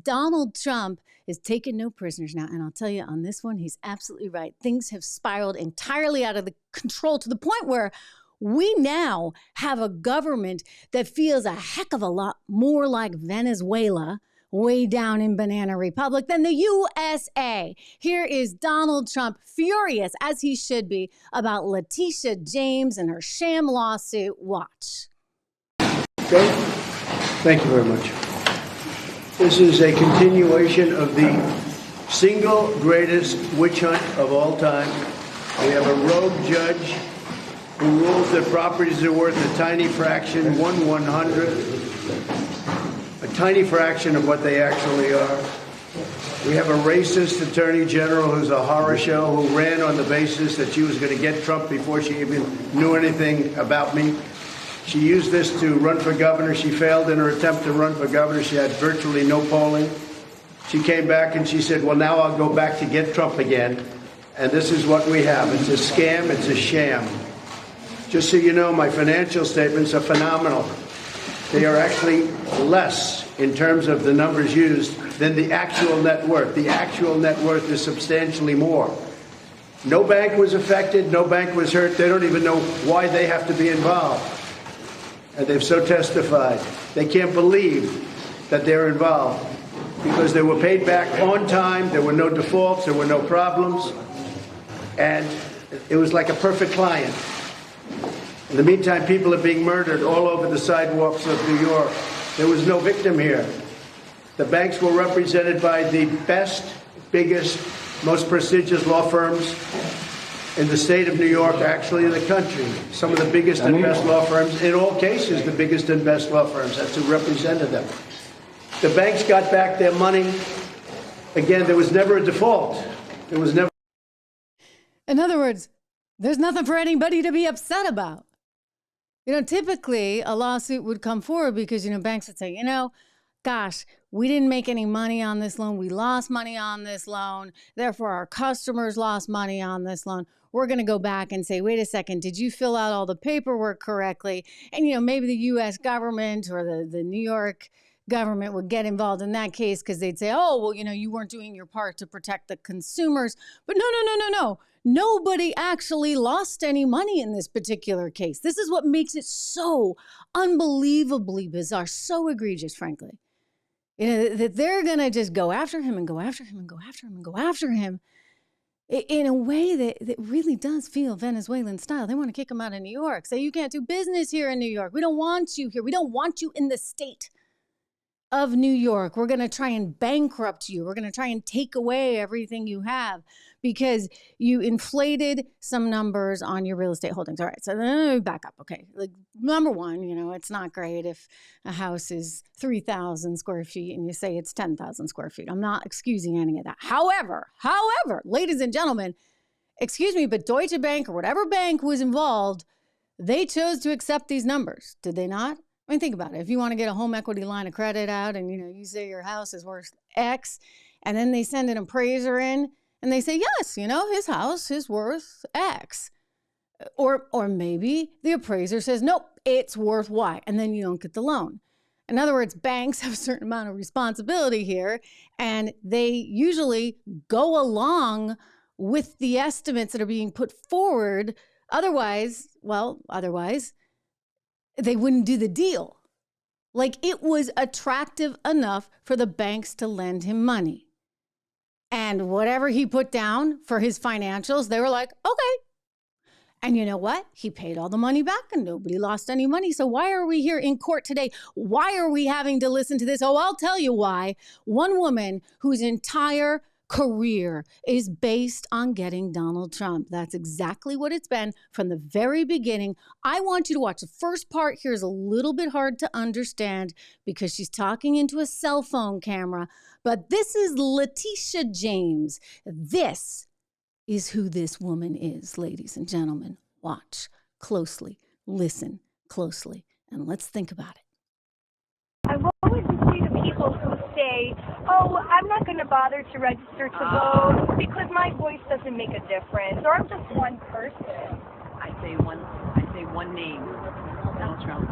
Donald Trump is taking no prisoners now. And I'll tell you, on this one, he's absolutely right. Things have spiraled entirely out of the control to the point where we now have a government that feels a heck of a lot more like Venezuela way down in Banana Republic than the USA. Here is Donald Trump, furious, as he should be, about Letitia James and her sham lawsuit. Watch. Okay. Thank you very much. This is a continuation of the single greatest witch hunt of all time. We have a rogue judge who rules that properties are worth a tiny fraction, 1/100th, a tiny fraction of what they actually are. We have a racist attorney general who's a horror show, who ran on the basis that she was going to get Trump before she even knew anything about me. She used this to run for governor. She failed in her attempt to run for governor. She had virtually no polling. She came back and she said, well, now I'll go back to get Trump again. And this is what we have. It's a scam. It's a sham. Just so you know, my financial statements are phenomenal. They are actually less in terms of the numbers used than the actual net worth. The actual net worth is substantially more. No bank was affected. No bank was hurt. They don't even know why they have to be involved. And they've so testified. They can't believe that they're involved because they were paid back on time. There were no defaults. There were no problems. And it was like a perfect client. In the meantime, people are being murdered all over the sidewalks of New York. There was no victim here. The banks were represented by the best, biggest, most prestigious law firms in the state of New York, actually in the country. Some of the biggest and best law firms, in all cases, the biggest and best law firms. That's who represented them. The banks got back their money. Again, there was never a default. There was never. In other words, there's nothing for anybody to be upset about. Typically a lawsuit would come forward because, banks would say, gosh, we didn't make any money on this loan. We lost money on this loan. Therefore, our customers lost money on this loan. We're going to go back and say, wait a second, did you fill out all the paperwork correctly? And, maybe the U.S. government or the New York government would get involved in that case because they'd say, oh, well, you weren't doing your part to protect the consumers. But no. Nobody actually lost any money in this particular case. This is what makes it so unbelievably bizarre, so egregious, frankly. That they're going to just go after him and go after him and go after him and go after him in a way that really does feel Venezuelan style. They want to kick him out of New York, say you can't do business here in New York. We don't want you here. We don't want you in the state of New York. We're going to try and bankrupt you. We're going to try and take away everything you have because you inflated some numbers on your real estate holdings. All right, so then back up. Okay, number one, it's not great if a house is 3,000 square feet and you say it's 10,000 square feet. I'm not excusing any of that. However, ladies and gentlemen, excuse me, but Deutsche Bank or whatever bank was involved, they chose to accept these numbers. Did they not? I mean, think about it. If you want to get a home equity line of credit out and, you say your house is worth X, and then they send an appraiser in and they say, yes, his house is worth X. Or maybe the appraiser says, nope, it's worth Y, and then you don't get the loan. In other words, banks have a certain amount of responsibility here, and they usually go along with the estimates that are being put forward. Otherwise, they wouldn't do the deal. It was attractive enough for the banks to lend him money. And whatever he put down for his financials, they were like, okay. And you know what? He paid all the money back and nobody lost any money. So why are we here in court today? Why are we having to listen to this? Oh, I'll tell you why. One woman whose entire career is based on getting Donald Trump. That's exactly what it's been from the very beginning. I want you to watch the first part. Here is a little bit hard to understand because she's talking into a cell phone camera, but this is Letitia James. This is who this woman is, ladies and gentlemen. Watch closely, listen closely, and let's think about it. I wanted to say to people who say, oh, I'm not going to bother to register to vote because my voice doesn't make a difference, or I'm just one person. I say one name, Donald Trump.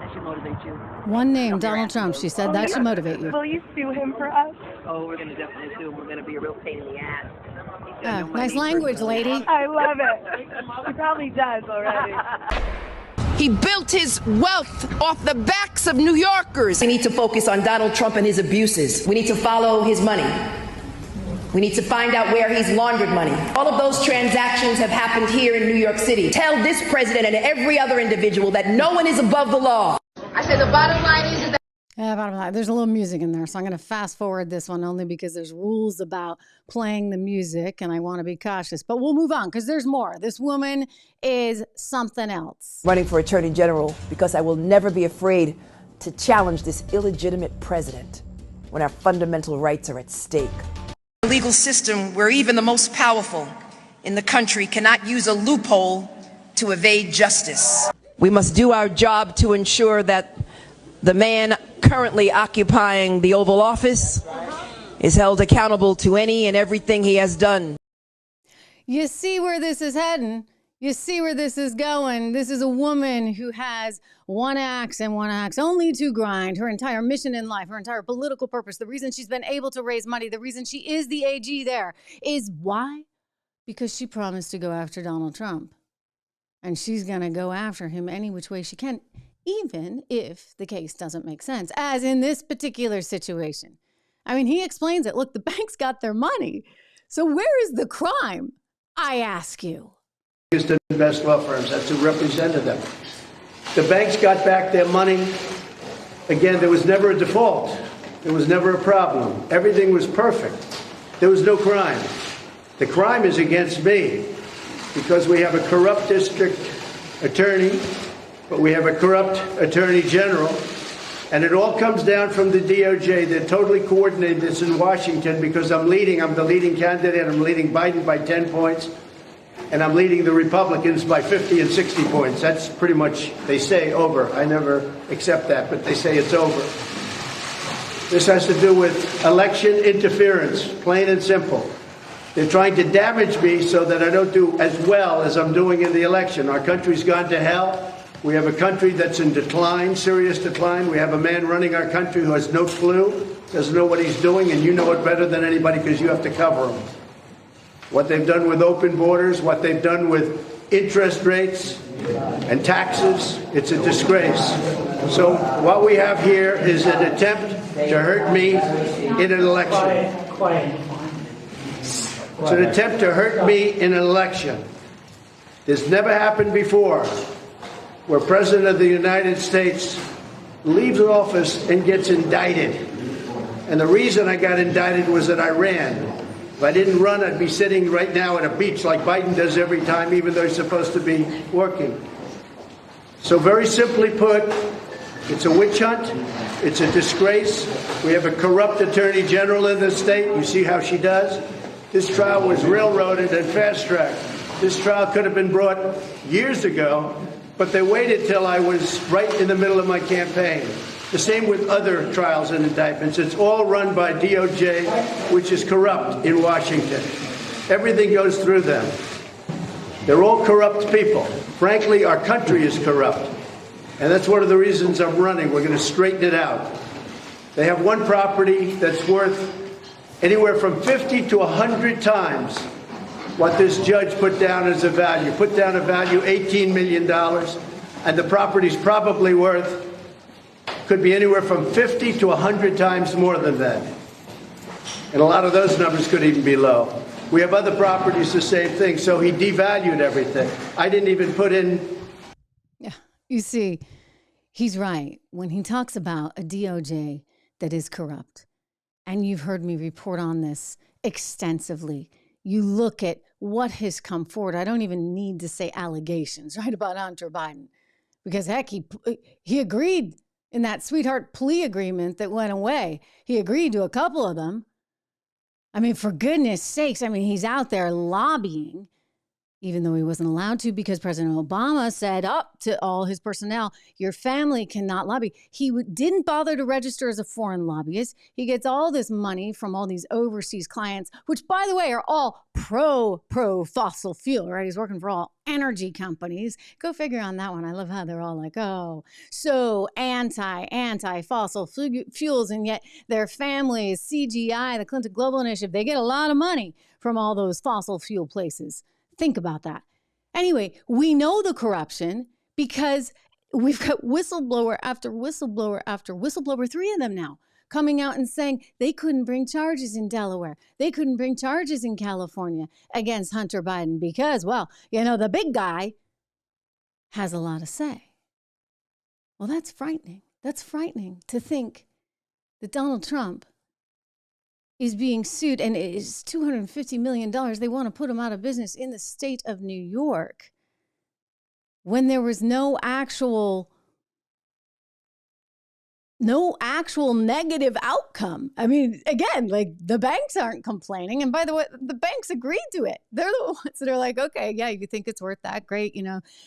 That should motivate you. One name, Donald Trump. She said that should motivate you. Will you sue him for us? Oh, we're going to definitely sue him. We're going to be a real pain in the ass. Nice language, lady. I love it. He probably does already. He built his wealth off the backs of New Yorkers. We need to focus on Donald Trump and his abuses. We need to follow his money. We need to find out where he's laundered money. All of those transactions have happened here in New York City. Tell this president and every other individual that no one is above the law. I said the bottom line is that Bottom line, there's a little music in there, so I'm going to fast forward this one only because there's rules about playing the music, and I want to be cautious. But we'll move on because there's more. This woman is something else. running for Attorney General because I will never be afraid to challenge this illegitimate president when our fundamental rights are at stake. A legal system where even the most powerful in the country cannot use a loophole to evade justice. We must do our job to ensure that the man currently occupying the Oval Office is held accountable to any and everything he has done. You see where this is heading. You see where this is going. This is a woman who has one axe and one axe only to grind. Her entire mission in life, her entire political purpose, the reason she's been able to raise money, the reason she is the AG there is why? Because she promised to go after Donald Trump. And she's going to go after him any which way she can, even if the case doesn't make sense, as in this particular situation. I mean, he explains it. Look, the banks got their money. So where is the crime? I ask you. The best law firms, that's who represented them. The banks got back their money. Again, there was never a default. There was never a problem. Everything was perfect. There was no crime. The crime is against me because we have a corrupt district attorney, but we have a corrupt attorney general, and it all comes down from the DOJ. They're totally coordinated this in Washington because I'm the leading candidate. I'm leading Biden by 10 points. And I'm leading the Republicans by 50 and 60 points. That's pretty much, they say, over. I never accept that, but they say it's over. This has to do with election interference, plain and simple. They're trying to damage me so that I don't do as well as I'm doing in the election. Our country's gone to hell. We have a country that's in decline, serious decline. We have a man running our country who has no clue, doesn't know what he's doing, and you know it better than anybody because you have to cover him. What they've done with open borders, what they've done with interest rates and taxes, it's a disgrace. So what we have here is an attempt to hurt me in an election. It's an attempt to hurt me in an election. This never happened before, where President of the United States leaves office and gets indicted. And the reason I got indicted was that I ran. If I didn't run, I'd be sitting right now at a beach like Biden does every time, even though he's supposed to be working. So very simply put, it's a witch hunt. It's a disgrace. We have a corrupt attorney general in this state. You see how she does? This trial was railroaded and fast-tracked. This trial could have been brought years ago, but they waited till I was right in the middle of my campaign. The same with other trials and indictments. It's all run by DOJ, which is corrupt in Washington. Everything goes through them. They're all corrupt people. Frankly, our country is corrupt. And that's one of the reasons I'm running. We're going to straighten it out. They have one property that's worth anywhere from 50 to 100 times what this judge put down as a value. Put down a value $18 million, and the property's probably worth could be anywhere from 50 to 100 times more than that. And a lot of those numbers could even be low. We have other properties, the same thing. So he devalued everything. I didn't even put in. Yeah, you see, he's right when he talks about a DOJ that is corrupt. And you've heard me report on this extensively. You look at what has come forward. I don't even need to say allegations, right, about Hunter Biden. Because, heck, he agreed in that sweetheart plea agreement that went away. He agreed to a couple of them. I mean, for goodness sakes, I mean, he's out there lobbying even though he wasn't allowed to because President Obama said up to all his personnel, your family cannot lobby. He didn't bother to register as a foreign lobbyist. He gets all this money from all these overseas clients, which, by the way, are all pro fossil fuel, right? He's working for all energy companies. Go figure on that one. I love how they're all like, oh, so anti fossil fuels, and yet their families, CGI, the Clinton Global Initiative, they get a lot of money from all those fossil fuel places. Think about that. Anyway, we know the corruption because we've got whistleblower after whistleblower after whistleblower, 3 of them now, coming out and saying they couldn't bring charges in Delaware. They couldn't bring charges in California against Hunter Biden because, well, the big guy has a lot to say. Well, that's frightening. That's frightening to think that Donald Trump is being sued, and it is $250 million. They want to put him out of business in the state of New York when there was no actual negative outcome. I mean, again, like the banks aren't complaining. And by the way, the banks agreed to it. They're the ones that are like, okay, yeah, you think it's worth that? Great.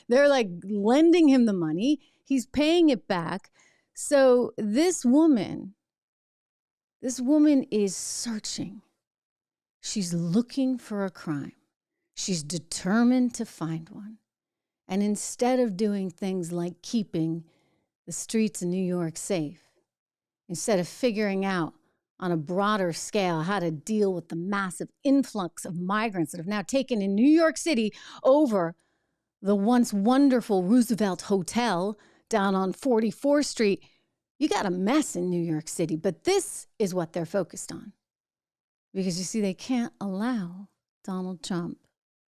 They're like lending him the money. He's paying it back. So this woman is searching. She's looking for a crime. She's determined to find one. And instead of doing things like keeping the streets of New York safe, instead of figuring out on a broader scale how to deal with the massive influx of migrants that have now taken in New York City over the once wonderful Roosevelt Hotel down on 44th Street, you got a mess in New York City, but this is what they're focused on. Because you see, they can't allow Donald Trump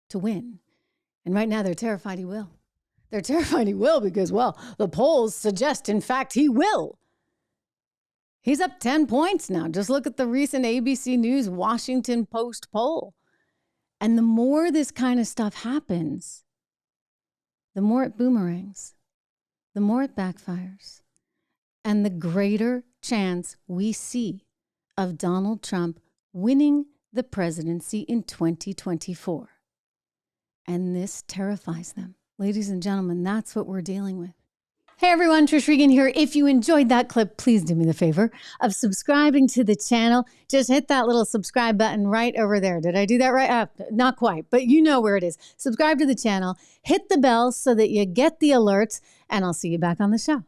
to win. And right now they're terrified he will. They're terrified he will because, well, the polls suggest, in fact, he will. He's up 10 points now. Just look at the recent ABC News Washington Post poll. And the more this kind of stuff happens, the more it boomerangs, the more it backfires. And the greater chance we see of Donald Trump winning the presidency in 2024. And this terrifies them. Ladies and gentlemen, that's what we're dealing with. Hey everyone, Trish Regan here. If you enjoyed that clip, please do me the favor of subscribing to the channel. Just hit that little subscribe button right over there. Did I do that right? Not quite, but you know where it is. Subscribe to the channel, hit the bell so that you get the alerts, and I'll see you back on the show.